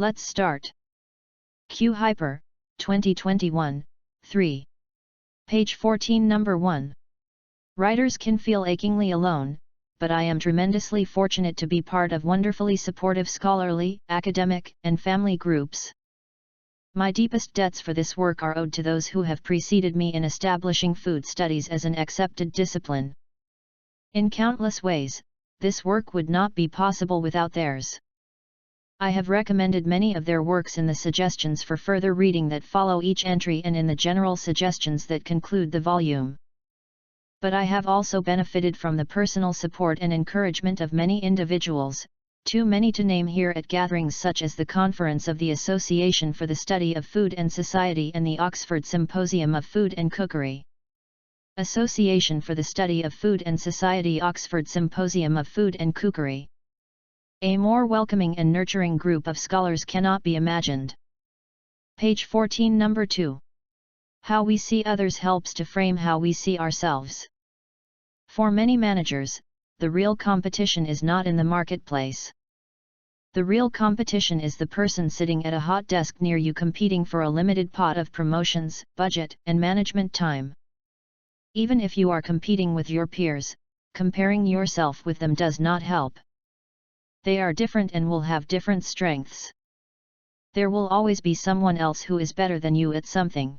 Let's start. Q Hyper, 2021, 3. Page 14 Number 1. Writers can feel achingly alone, but I am tremendously fortunate to be part of wonderfully supportive scholarly, academic, and family groups. My deepest debts for this work are owed to those who have preceded me in establishing food studies as an accepted discipline. In countless ways, this work would not be possible without theirs. I have recommended many of their works in the suggestions for further reading that follow each entry and in the general suggestions that conclude the volume. But I have also benefited from the personal support and encouragement of many individuals, too many to name here, at gatherings such as the Conference of the Association for the Study of Food and Society and the Oxford Symposium of Food and Cookery. Association for the Study of Food and Society, Oxford Symposium of Food and Cookery. A more welcoming and nurturing group of scholars cannot be imagined. Page 14 Number 2. How we see others helps to frame how we see ourselves. For many managers, the real competition is not in the marketplace. The real competition is the person sitting at a hot desk near you competing for a limited pot of promotions, budget, and management time. Even if you are competing with your peers, comparing yourself with them does not help. They are different and will have different strengths. There will always be someone else who is better than you at something.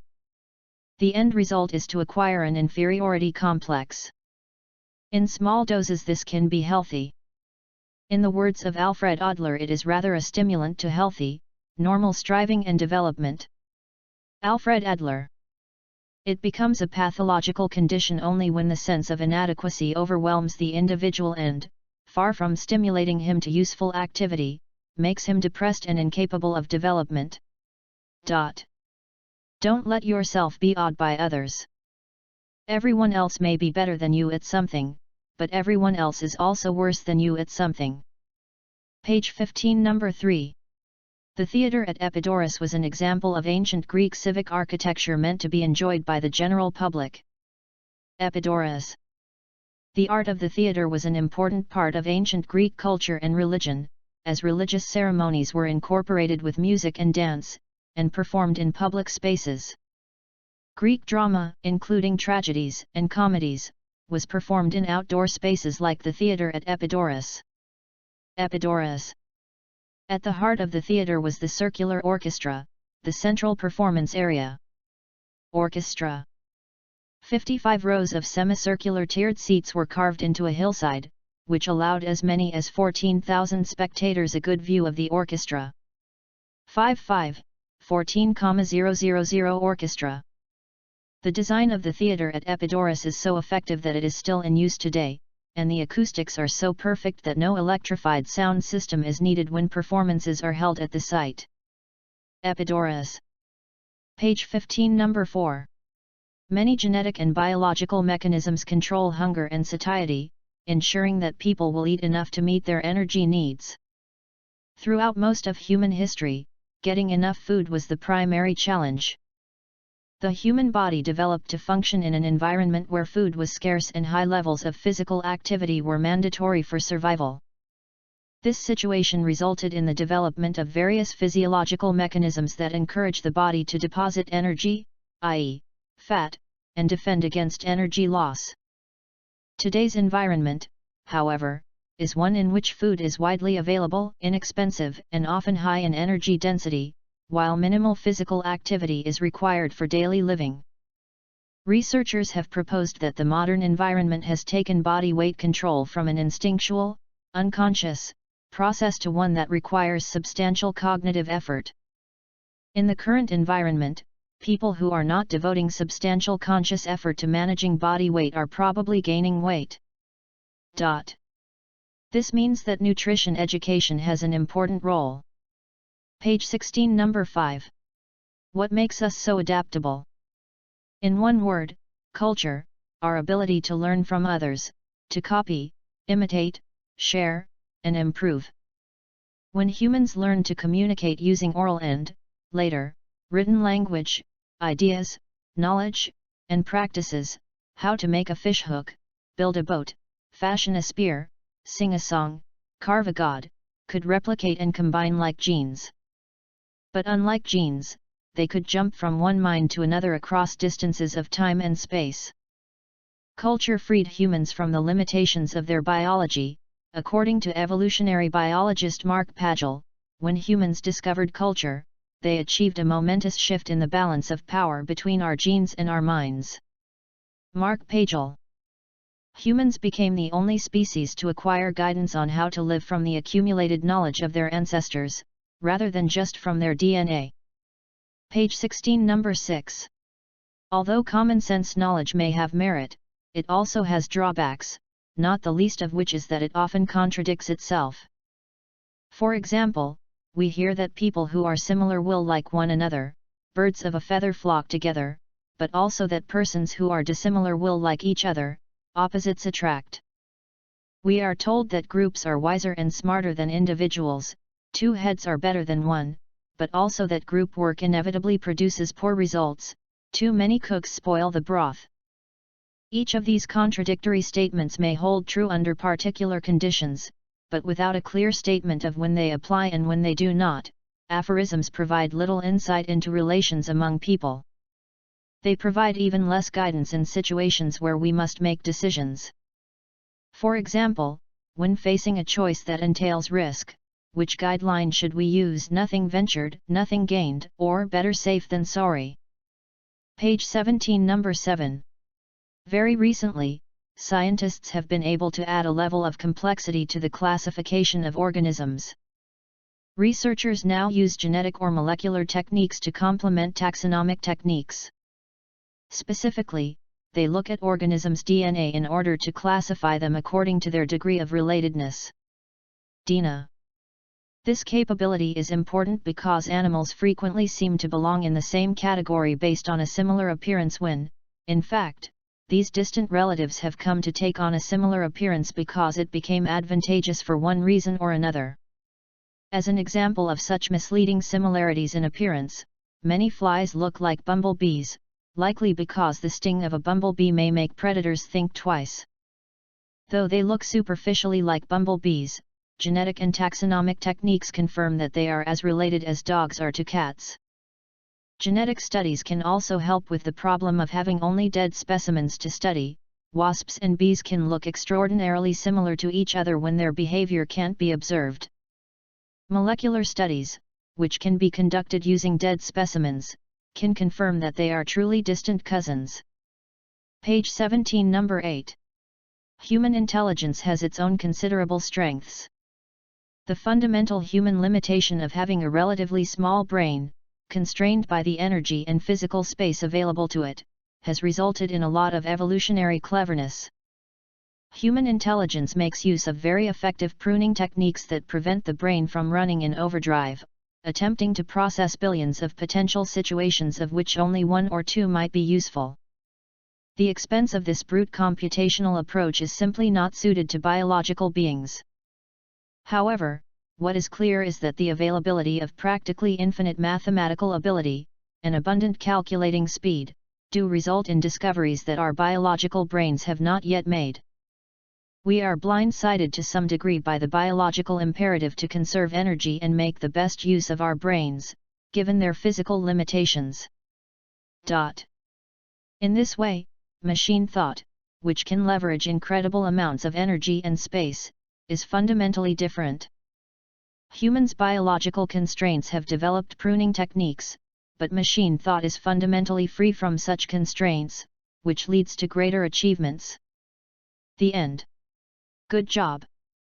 The end result is to acquire an inferiority complex. In small doses this can be healthy. In the words of Alfred Adler, it is rather a stimulant to healthy, normal striving and development. Alfred Adler. It becomes a pathological condition only when the sense of inadequacy overwhelms the individual and, far from stimulating him to useful activity, makes him depressed and incapable of development. Don't let yourself be awed by others. Everyone else may be better than you at something, but everyone else is also worse than you at something. Page 15 Number 3. The theatre at Epidaurus was an example of ancient Greek civic architecture meant to be enjoyed by the general public. Epidaurus. The art of the theatre was an important part of ancient Greek culture and religion, as religious ceremonies were incorporated with music and dance, and performed in public spaces. Greek drama, including tragedies and comedies, was performed in outdoor spaces like the theatre at Epidaurus. Epidaurus. At the heart of the theatre was the circular orchestra, the central performance area. Orchestra. 55 rows of semicircular tiered seats were carved into a hillside, which allowed as many as 14,000 spectators a good view of the orchestra. 14,000 Orchestra. The design of the theatre at Epidaurus is so effective that it is still in use today, and the acoustics are so perfect that no electrified sound system is needed when performances are held at the site. Epidaurus. Page 15 Number 4. Many genetic and biological mechanisms control hunger and satiety, ensuring that people will eat enough to meet their energy needs. Throughout most of human history, getting enough food was the primary challenge. The human body developed to function in an environment where food was scarce and high levels of physical activity were mandatory for survival. This situation resulted in the development of various physiological mechanisms that encourage the body to deposit energy, i.e., fat, and defend against energy loss. Today's environment, however, is one in which food is widely available, inexpensive, and often high in energy density, while minimal physical activity is required for daily living. Researchers have proposed that the modern environment has taken body weight control from an instinctual, unconscious, process to one that requires substantial cognitive effort. In the current environment, people who are not devoting substantial conscious effort to managing body weight are probably gaining weight. This means that nutrition education has an important role. Page 16 Number 5. What makes us so adaptable? In one word, culture, our ability to learn from others, to copy, imitate, share, and improve. When humans learn to communicate using oral and, later, written language, ideas, knowledge, and practices, how to make a fish hook, build a boat, fashion a spear, sing a song, carve a god, could replicate and combine like genes. But unlike genes, they could jump from one mind to another across distances of time and space. Culture freed humans from the limitations of their biology. According to evolutionary biologist Mark Pagel, when humans discovered culture, they achieved a momentous shift in the balance of power between our genes and our minds. Mark Pagel. Humans became the only species to acquire guidance on how to live from the accumulated knowledge of their ancestors, rather than just from their DNA. Page 16, number 6. Although common sense knowledge may have merit, it also has drawbacks, not the least of which is that it often contradicts itself. For example, we hear that people who are similar will like one another, birds of a feather flock together, but also that persons who are dissimilar will like each other, opposites attract. We are told that groups are wiser and smarter than individuals, 2 heads are better than 1, but also that group work inevitably produces poor results, too many cooks spoil the broth. Each of these contradictory statements may hold true under particular conditions, but without a clear statement of when they apply and when they do not, aphorisms provide little insight into relations among people. They provide even less guidance in situations where we must make decisions. For example, when facing a choice that entails risk, which guideline should we use? Nothing ventured, nothing gained, or better safe than sorry? Page 17, number 7. Very recently, scientists have been able to add a level of complexity to the classification of organisms. Researchers now use genetic or molecular techniques to complement taxonomic techniques. Specifically, they look at organisms' DNA in order to classify them according to their degree of relatedness. DNA. This capability is important because animals frequently seem to belong in the same category based on a similar appearance when, in fact, these distant relatives have come to take on a similar appearance because it became advantageous for one reason or another. As an example of such misleading similarities in appearance, many flies look like bumblebees, likely because the sting of a bumblebee may make predators think twice. Though they look superficially like bumblebees, genetic and taxonomic techniques confirm that they are as related as dogs are to cats. Genetic studies can also help with the problem of having only dead specimens to study. Wasps and bees can look extraordinarily similar to each other when their behavior can't be observed. Molecular studies, which can be conducted using dead specimens, can confirm that they are truly distant cousins. Page 17, number 8. Human intelligence has its own considerable strengths. The fundamental human limitation of having a relatively small brain, constrained by the energy and physical space available to it, has resulted in a lot of evolutionary cleverness. Human intelligence makes use of very effective pruning techniques that prevent the brain from running in overdrive, attempting to process billions of potential situations of which only 1 or 2 might be useful. The expense of this brute computational approach is simply not suited to biological beings. However, what is clear is that the availability of practically infinite mathematical ability, and abundant calculating speed, do result in discoveries that our biological brains have not yet made. We are blindsided to some degree by the biological imperative to conserve energy and make the best use of our brains, given their physical limitations. In this way, machine thought, which can leverage incredible amounts of energy and space, is fundamentally different. Humans' biological constraints have developed pruning techniques, but machine thought is fundamentally free from such constraints, which leads to greater achievements. The end. Good job.